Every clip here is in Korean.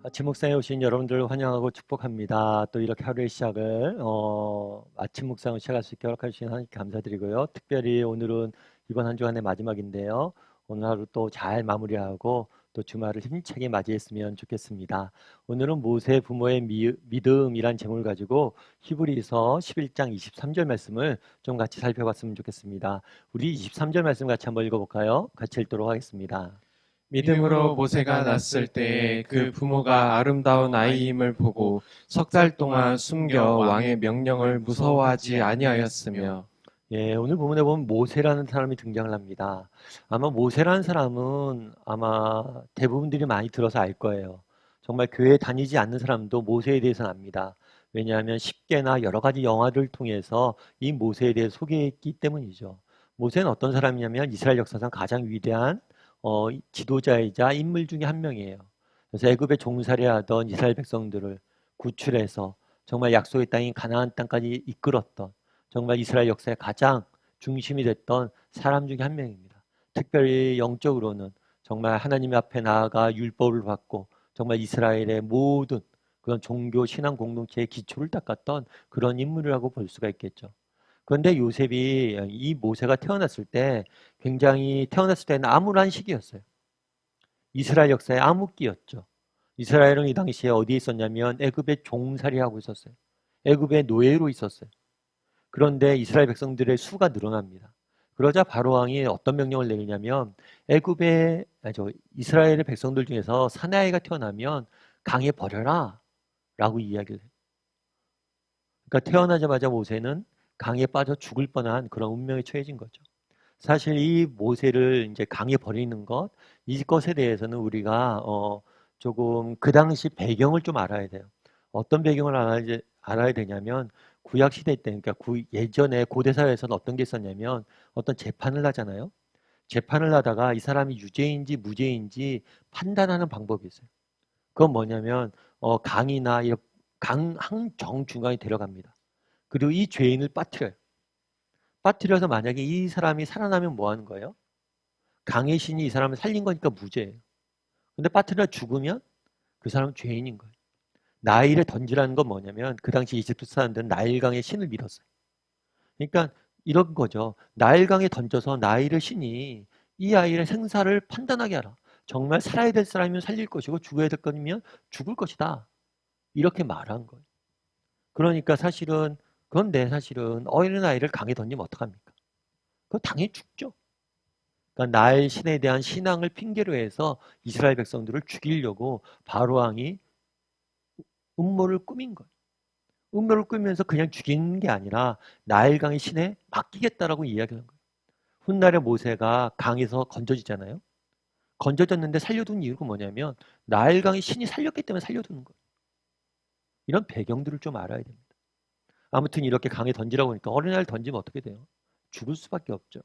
아침 묵상에 오신 여러분들 환영하고 축복합니다. 또 이렇게 하루의 시작을 아침 묵상을 시작할 수 있게 허락해 주신 하나님께 감사드리고요. 특별히 오늘은 이번 한 주간의 마지막인데요. 오늘 하루 또 잘 마무리하고 또 주말을 힘차게 맞이했으면 좋겠습니다. 오늘은 모세 부모의 믿음이란 제목을 가지고 히브리서 11장 23절 말씀을 좀 같이 살펴봤으면 좋겠습니다. 우리 23절 말씀 같이 한번 읽어볼까요? 같이 읽도록 하겠습니다. 믿음으로 모세가 낳았을 때에 그 부모가 아름다운 아이임을 보고 석 달 동안 숨겨 왕의 명령을 무서워하지 아니하였으며. 예, 오늘 본문에 보면 모세라는 사람이 등장을 합니다. 아마 모세라는 사람은 아마 대부분들이 많이 들어서 알 거예요. 정말 교회 다니지 않는 사람도 모세에 대해서는 압니다. 왜냐하면 10개나 여러 가지 영화를 통해서 이 모세에 대해 소개했기 때문이죠. 모세는 어떤 사람이냐면 이스라엘 역사상 가장 위대한 지도자이자 인물 중에 한 명이에요. 그래서 애굽에 종살이하던 이스라엘 백성들을 구출해서 정말 약속의 땅인 가나안 땅까지 이끌었던 정말 이스라엘 역사의 가장 중심이 됐던 사람 중에 한 명입니다. 특별히 영적으로는 정말 하나님 앞에 나아가 율법을 받고 정말 이스라엘의 모든 그런 종교 신앙 공동체의 기초를 닦았던 그런 인물이라고 볼 수가 있겠죠. 그런데 요셉이 이 모세가 태어났을 때 굉장히 태어났을 때는 암울한 시기였어요. 이스라엘 역사의 암흑기였죠. 이스라엘은 이 당시에 어디에 있었냐면 애굽에 종살이하고 있었어요. 애굽의 노예로 있었어요. 그런데 이스라엘 백성들의 수가 늘어납니다. 그러자 바로 왕이 어떤 명령을 내리냐면 이스라엘의 백성들 중에서 사내아이가 태어나면 강에 버려라 라고 이야기를 해요. 그러니까 태어나자마자 모세는 강에 빠져 죽을 뻔한 그런 운명에 처해진 거죠. 사실 이 모세를 이제 강에 버리는 것, 이것에 대해서는 우리가 조금 그 당시 배경을 좀 알아야 돼요. 어떤 배경을 알아야 되냐면 구약 시대 때, 그러니까 예전에 고대 사회에서는 어떤 게 있었냐면 어떤 재판을 하잖아요. 재판을 하다가 이 사람이 유죄인지 무죄인지 판단하는 방법이 있어요. 그건 뭐냐면 강이나 강 한 중간에 데려갑니다. 그리고 이 죄인을 빠뜨려요. 빠뜨려서 만약에 이 사람이 살아나면 뭐 하는 거예요? 강의 신이 이 사람을 살린 거니까 무죄예요. 근데 빠뜨려 죽으면 그 사람은 죄인인 거예요. 나일에 던지라는 건 뭐냐면 그 당시 이집트 사람들은 나일강의 신을 믿었어요. 그러니까 이런 거죠. 나일강에 던져서 나일의 신이 이 아이의 생사를 판단하게 하라. 정말 살아야 될 사람이면 살릴 것이고 죽어야 될 거면 죽을 것이다. 이렇게 말한 거예요. 그러니까 그런데 사실은 어린아이를 강에 던지면 어떡합니까? 그거 당연히 죽죠. 그러니까 나일 신에 대한 신앙을 핑계로 해서 이스라엘 백성들을 죽이려고 바로 왕이 음모를 꾸민 거예요. 음모를 꾸면서 그냥 죽이는 게 아니라 나일강의 신에 맡기겠다라고 이야기하는 거예요. 훗날에 모세가 강에서 건져지잖아요. 건져졌는데 살려둔 이유가 뭐냐면 나일강의 신이 살렸기 때문에 살려두는 거예요. 이런 배경들을 좀 알아야 됩니다. 아무튼 이렇게 강에 던지라고 하니까 어린아이를 던지면 어떻게 돼요? 죽을 수밖에 없죠.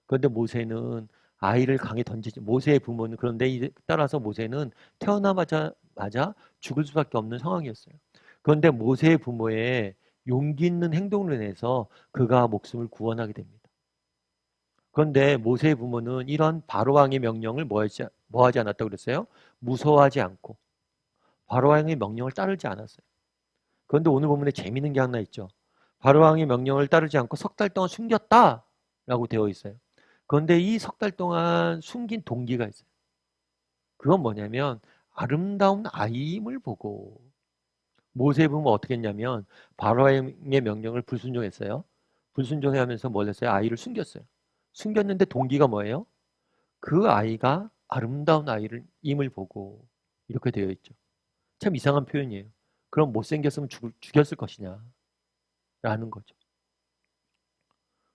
그런데 모세는 아이를 강에 던지지. 모세의 부모는 그런데 따라서 모세는 태어나자마자 죽을 수밖에 없는 상황이었어요. 그런데 모세의 부모의 용기 있는 행동으로 인해서 그가 목숨을 구원하게 됩니다. 그런데 모세의 부모는 이런 바로 왕의 명령을 뭐 하지 않았다고 그랬어요? 무서워하지 않고 바로 왕의 명령을 따르지 않았어요. 그런데 오늘 본문에 재미있는 게 하나 있죠. 바로 왕의 명령을 따르지 않고 석 달 동안 숨겼다라고 되어 있어요. 그런데 이 석 달 동안 숨긴 동기가 있어요. 그건 뭐냐면 아름다운 아이임을 보고 모세의 부모가 어떻게 했냐면 바로의 명령을 불순종했어요. 불순종하면서 뭘 했어요? 아이를 숨겼어요. 숨겼는데 동기가 뭐예요? 그 아이가 아름다운 아이를 임을 보고 이렇게 되어 있죠. 참 이상한 표현이에요. 그럼 못생겼으면 죽였을 것이냐 라는 거죠.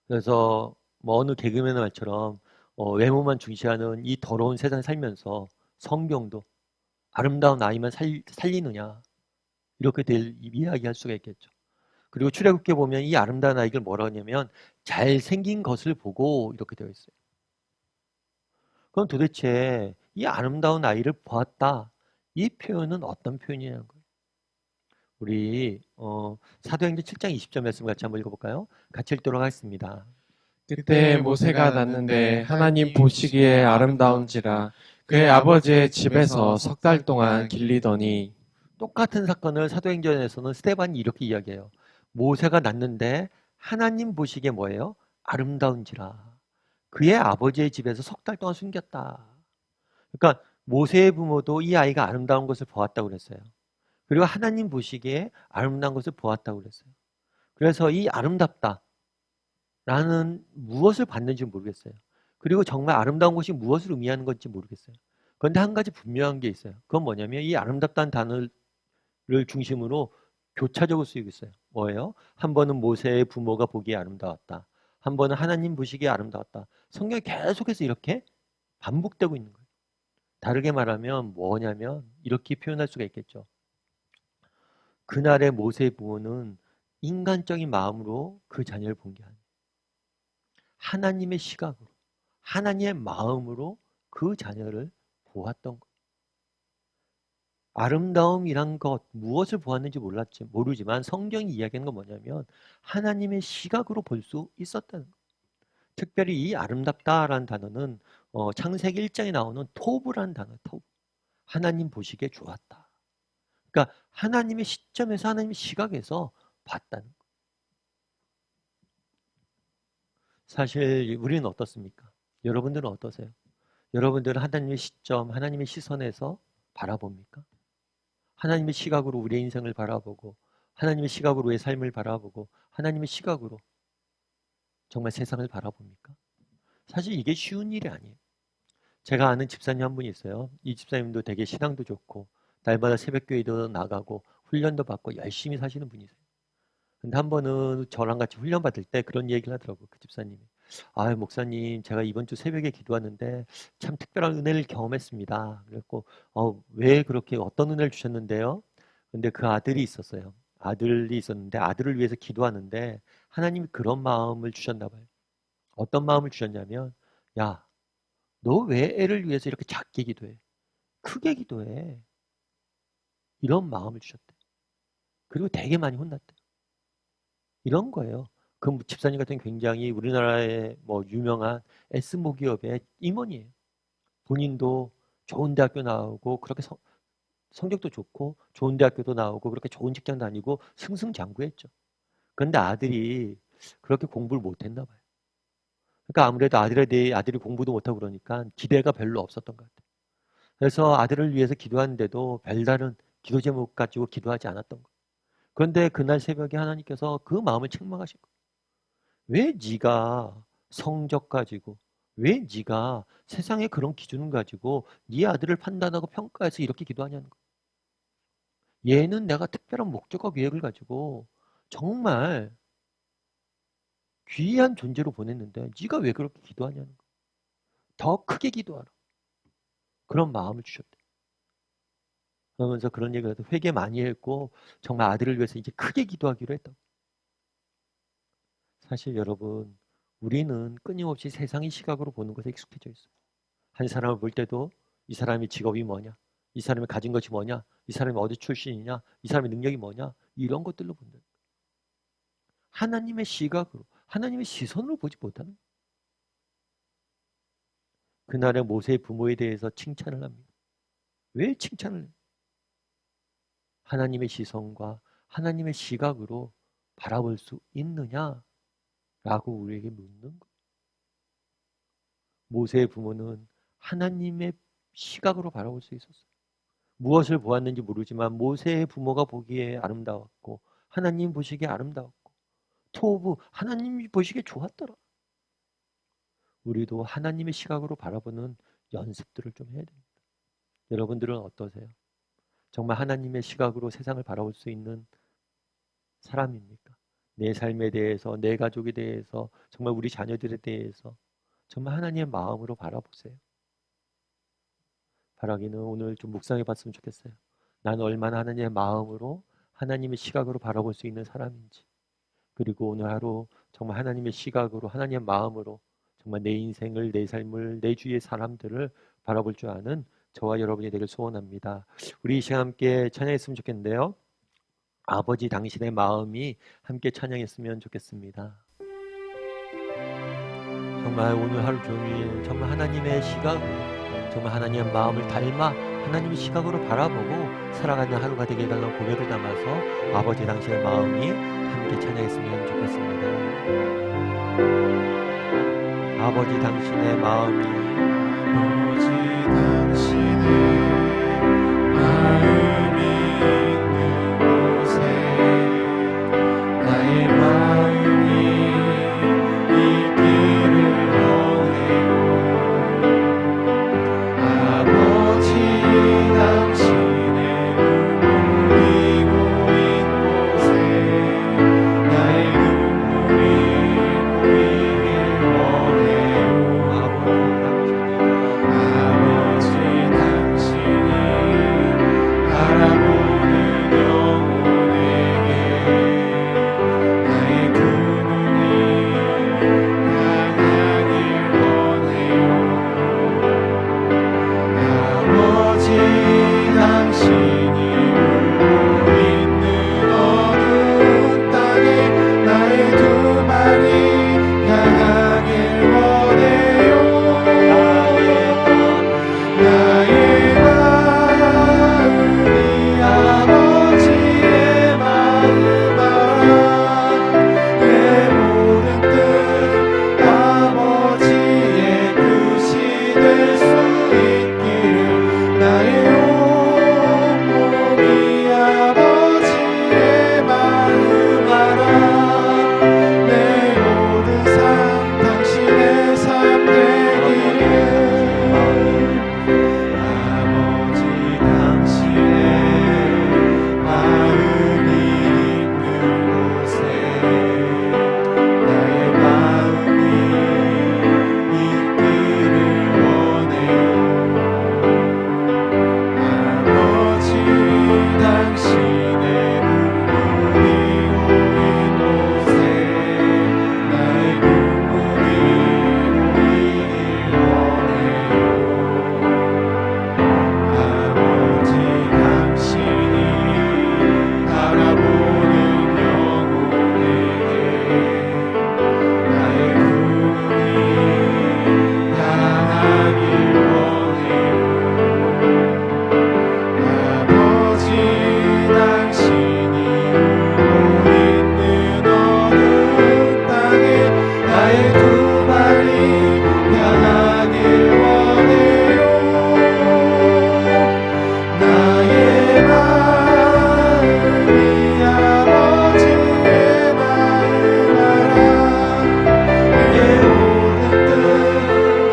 그래서 뭐 어느 개그맨의 말처럼 외모만 중시하는 이 더러운 세상 살면서 성경도 아름다운 아이만 살리느냐 이렇게 이야기할 수가 있겠죠. 그리고 출애굽기에 보면 이 아름다운 아이를 뭐라고 하냐면 잘생긴 것을 보고 이렇게 되어 있어요. 그럼 도대체 이 아름다운 아이를 보았다. 이 표현은 어떤 표현이냐는 거예요. 우리 사도행전 7장 20절 말씀 같이 한번 읽어볼까요? 같이 읽도록 하겠습니다. 그때 모세가 낳는데 하나님 보시기에 아름다운지라 그의 아버지의 집에서 석 달 동안 길리더니 똑같은 사건을 사도행전에서는 스데반이 이렇게 이야기해요. 모세가 낳는데 하나님 보시기에 뭐예요? 아름다운지라. 그의 아버지의 집에서 석 달 동안 숨겼다. 그러니까 모세의 부모도 이 아이가 아름다운 것을 보았다고 그랬어요. 그리고 하나님 보시기에 아름다운 것을 보았다고 그랬어요. 그래서 이 아름답다라는 무엇을 받는지 모르겠어요. 그리고 정말 아름다운 것이 무엇을 의미하는 건지 모르겠어요. 그런데 한 가지 분명한 게 있어요. 그건 뭐냐면 이 아름답다는 단어를 중심으로 교차적으로 쓰이고 있어요. 뭐예요? 한 번은 모세의 부모가 보기에 아름다웠다. 한 번은 하나님 보시기에 아름다웠다. 성경이 계속해서 이렇게 반복되고 있는 거예요. 다르게 말하면 뭐냐면 이렇게 표현할 수가 있겠죠. 그날의 모세의 부모는 인간적인 마음으로 그 자녀를 본 게 아니에요. 하나님의 시각으로, 하나님의 마음으로 그 자녀를 보았던 거예요. 아름다움이란 것, 무엇을 보았는지 모르지만 성경이 이야기하는 건 뭐냐면 하나님의 시각으로 볼 수 있었다는 거예요. 특별히 이 아름답다라는 단어는 창세기 1장에 나오는 토브라는 단어예요. 토브. 하나님 보시기에 좋았다. 그러니까 하나님의 시점에서 하나님의 시각에서 봤다는 거예요. 사실 우리는 어떻습니까? 여러분들은 어떠세요? 여러분들은 하나님의 시점, 하나님의 시선에서 바라봅니까? 하나님의 시각으로 우리의 인생을 바라보고 하나님의 시각으로 우리의 삶을 바라보고 하나님의 시각으로 정말 세상을 바라봅니까? 사실 이게 쉬운 일이 아니에요. 제가 아는 집사님 한 분이 있어요. 이 집사님도 되게 신앙도 좋고 날마다 새벽교회도 나가고 훈련도 받고 열심히 사시는 분이세요. 근데 한 번은 저랑 같이 훈련 받을 때 그런 얘기를 하더라고요. 그 집사님이. 아, 목사님, 제가 이번 주 새벽에 기도하는데 참 특별한 은혜를 경험했습니다. 그랬고, 왜 그렇게 어떤 은혜를 주셨는데요? 근데 그 아들이 있었어요. 아들이 있었는데 아들을 위해서 기도하는데 하나님이 그런 마음을 주셨나 봐요. 어떤 마음을 주셨냐면, 야, 너 왜 애를 위해서 이렇게 작게 기도해? 크게 기도해. 이런 마음을 주셨대. 그리고 되게 많이 혼났대. 이런 거예요. 그 집사님 같은 굉장히 우리나라의 뭐 유명한 S모 기업의 임원이에요. 본인도 좋은 대학교 나오고 그렇게 성적도 좋고 좋은 대학교도 나오고 그렇게 좋은 직장 다니고 승승장구했죠. 그런데 아들이 그렇게 공부를 못했나 봐요. 그러니까 아무래도 아들이 공부도 못하고 그러니까 기대가 별로 없었던 것 같아요. 그래서 아들을 위해서 기도하는데도 별다른 기도 제목 가지고 기도하지 않았던 거예요. 그런데 그날 새벽에 하나님께서 그 마음을 책망하신 거예요. 왜 네가 성적 가지고 왜 네가 세상의 그런 기준을 가지고 네 아들을 판단하고 평가해서 이렇게 기도하냐는 거예요. 얘는 내가 특별한 목적과 계획을 가지고 정말 귀한 존재로 보냈는데 네가 왜 그렇게 기도하냐는 거예요. 더 크게 기도하라. 그런 마음을 주셨대. 그러면서 그런 얘기를 해도 회개 많이 했고 정말 아들을 위해서 이제 크게 기도하기로 했다고. 사실 여러분, 우리는 끊임없이 세상의 시각으로 보는 것에 익숙해져 있어요. 한 사람을 볼 때도 이 사람의 직업이 뭐냐, 이 사람이 가진 것이 뭐냐, 이 사람이 어디 출신이냐, 이 사람의 능력이 뭐냐, 이런 것들로 본다. 하나님의 시각으로, 하나님의 시선으로 보지 못하는 거예요. 그날의 모세의 부모에 대해서 칭찬을 합니다. 왜 칭찬을 해요? 하나님의 시선과 하나님의 시각으로 바라볼 수 있느냐라고 우리에게 묻는 거예요. 모세의 부모는 하나님의 시각으로 바라볼 수 있었어요. 무엇을 보았는지 모르지만 모세의 부모가 보기에 아름다웠고 하나님 보시기에 아름다웠고 토브 하나님이 보시기에 좋았더라. 우리도 하나님의 시각으로 바라보는 연습들을 좀 해야 됩니다. 여러분들은 어떠세요? 정말 하나님의 시각으로 세상을 바라볼 수 있는 사람입니까? 내 삶에 대해서, 내 가족에 대해서, 정말 우리 자녀들에 대해서 정말 하나님의 마음으로 바라보세요. 바라기는 오늘 좀 묵상해 봤으면 좋겠어요. 나는 얼마나 하나님의 마음으로 하나님의 시각으로 바라볼 수 있는 사람인지, 그리고 오늘 하루 정말 하나님의 시각으로 하나님의 마음으로 정말 내 인생을, 내 삶을, 내 주위의 사람들을 바라볼 줄 아는 저와 여러분이 되길 소원합니다. 우리 이 시간 함께 찬양했으면 좋겠는데요. 아버지 당신의 마음이 함께 찬양했으면 좋겠습니다. 정말 오늘 하루 종일 정말 하나님의 시각으로 정말 하나님의 마음을 닮아 하나님의 시각으로 바라보고 살아가는 하루가 되게 해달라는 고백을 담아서 아버지 당신의 마음이 함께 찬양했으면 좋겠습니다. 아버지 당신의 마음이 아버지 당신의 마음이 있는 곳에 나의 마음이 있기를 원해요. 아버지 당신의 눈물이 고인 곳에 나의 눈물이 고이길 원해요. 아버지 당신이 바라보는 영혼에게 나의 두 눈이 향하길 원해요. 아버지 당신이 울고 있는 어두운 땅에 나의 두 발이 향하길 원해요. 나의 마음이 아버지의 마음 알아. 내 모든 뜻 아버지의 뜻이 될 수 있기를 나의 온몸이 아버지의 마음 알아. 내 모든 삶 당신의 삶 되기를. 아버지 당신의 마음이 있는 곳에 나의 마음이 있기를 원해요. 아버지 당신의 눈물이 고인 곳에 나의 눈물이 고이길 원해요. 아버지 당신이 바라보는 영혼에게 나의 두 눈이 향하길 원해요. 아버지 당신이 울고 있는 어두운 땅에 나의 두 발이 향하길 원해요. 나의 마음이 아버지의 마음 알아. 내 모든 뜻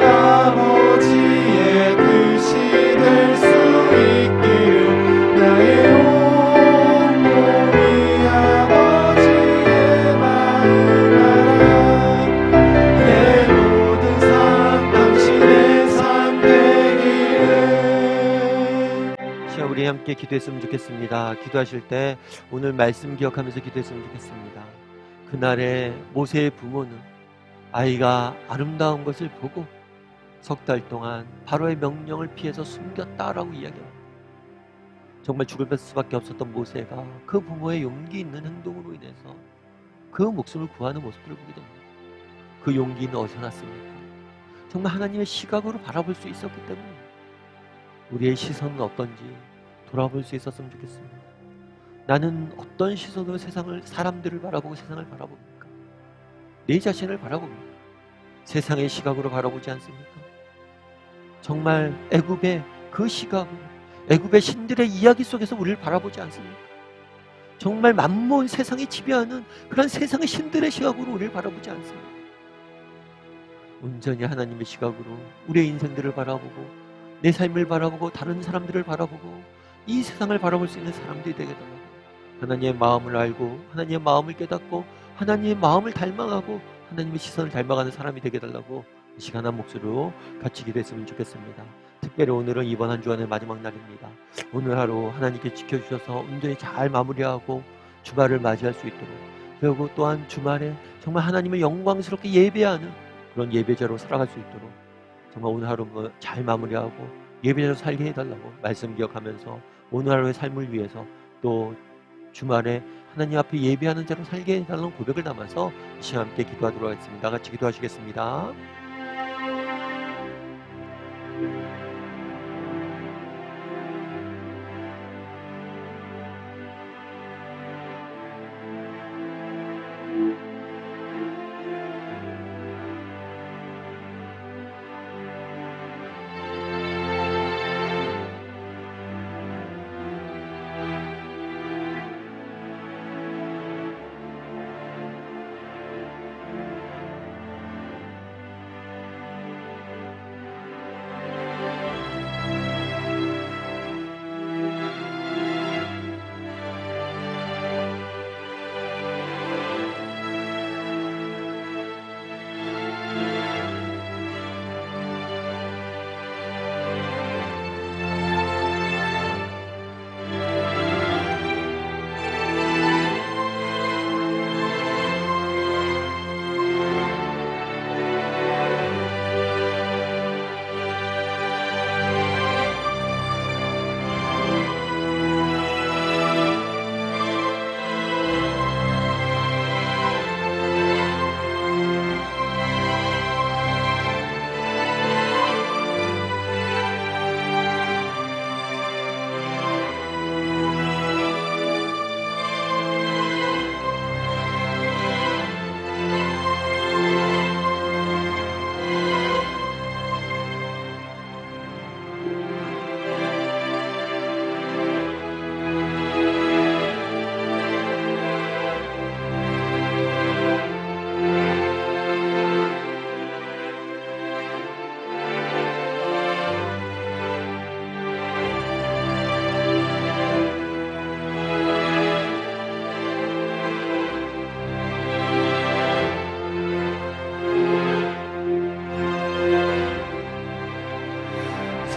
아버지의 뜻이 될 수 있기를 나의 온몸이 아버지의 마음 알아. 내 모든 삶 당신의 삶 되기를. 시간 우리 함께 기도했으면 좋겠습니다. 기도하실 때 오늘 말씀 기억하면서 기도했으면 좋겠습니다. 그날의 모세의 부모는 아이가 아름다운 것을 보고 석 달 동안 바로의 명령을 피해서 숨겼다라고 이야기합니다. 정말 죽을 수밖에 없었던 모세가 그 부모의 용기 있는 행동으로 인해서 그 목숨을 구하는 모습들을 보게 됩니다. 그 용기는 어디서 났습니까? 정말 하나님의 시각으로 바라볼 수 있었기 때문에 우리의 시선은 어떤지 돌아볼 수 있었으면 좋겠습니다. 나는 어떤 시선으로 세상을, 사람들을 바라보고 세상을 바라봅니까? 내 자신을 바라봅니다. 세상의 시각으로 바라보지 않습니까? 정말 애굽의 그 시각으로, 애굽의 신들의 이야기 속에서 우리를 바라보지 않습니까? 정말 만몬 세상이 지배하는 그런 세상의 신들의 시각으로 우리를 바라보지 않습니까? 온전히 하나님의 시각으로 우리의 인생들을 바라보고 내 삶을 바라보고 다른 사람들을 바라보고 이 세상을 바라볼 수 있는 사람들이 되게 달라고, 하나님의 마음을 알고 하나님의 마음을 깨닫고 하나님의 마음을 닮아가고 하나님의 시선을 닮아가는 사람이 되게 달라고 이 시간 한 목소리로 같이 기도했으면 좋겠습니다. 특별히 오늘은 이번 한 주간의 마지막 날입니다. 오늘 하루 하나님께 지켜주셔서 온전히 잘 마무리하고 주말을 맞이할 수 있도록, 그리고 또한 주말에 정말 하나님을 영광스럽게 예배하는 그런 예배자로 살아갈 수 있도록 정말 오늘 하루 잘 마무리하고 예배자로 살게 해달라고 말씀 기억하면서 오늘 하루의 삶을 위해서 또 주말에 하나님 앞에 예배하는 자로 살게 해달라는 고백을 담아서 이 시간 함께 기도하도록 하겠습니다. 같이 기도하시겠습니다.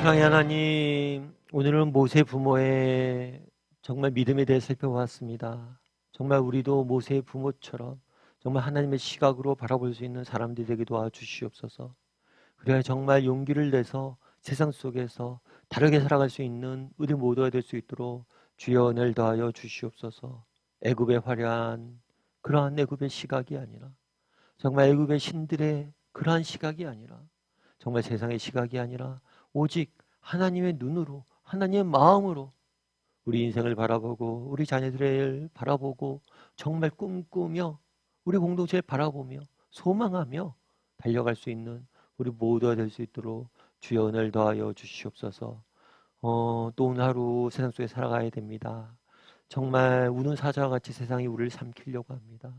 사랑의 하나님, 오늘은 모세 부모의 정말 믿음에 대해 살펴보았습니다. 정말 우리도 모세의 부모처럼 정말 하나님의 시각으로 바라볼 수 있는 사람들이 되게 도와주시옵소서. 그래야 정말 용기를 내서 세상 속에서 다르게 살아갈 수 있는 우리 모두가 될 수 있도록 주여 은혜를 더하여 주시옵소서. 애굽의 화려한 그러한 애굽의 시각이 아니라 정말 애굽의 신들의 그러한 시각이 아니라 정말 세상의 시각이 아니라 오직 하나님의 눈으로 하나님의 마음으로 우리 인생을 바라보고 우리 자녀들을 바라보고 정말 꿈꾸며 우리 공동체를 바라보며 소망하며 달려갈 수 있는 우리 모두가 될 수 있도록 주여 은혜를 더하여 주시옵소서. 또 오늘 하루 세상 속에 살아가야 됩니다. 정말 우는 사자와 같이 세상이 우리를 삼키려고 합니다.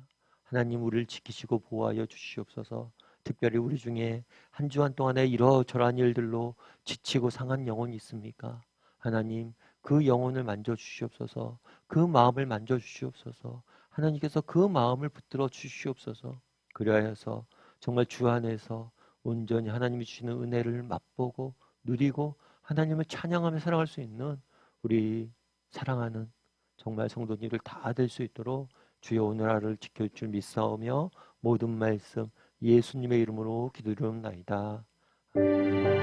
하나님 우리를 지키시고 보호하여 주시옵소서. 특별히 우리 중에 한 주 한 동안에 이러저러한 일들로 지치고 상한 영혼이 있습니까? 하나님 그 영혼을 만져주시옵소서. 그 마음을 만져주시옵소서. 하나님께서 그 마음을 붙들어 주시옵소서. 그리하여서 정말 주 안에서 온전히 하나님이 주시는 은혜를 맛보고 누리고 하나님을 찬양하며 살아갈 수 있는 우리 사랑하는 정말 성도님들 다 될 수 있도록 주여 오늘 하루를 지켜줄 줄 믿사오며 모든 말씀 예수님의 이름으로 기도드리옵나이다. 아멘.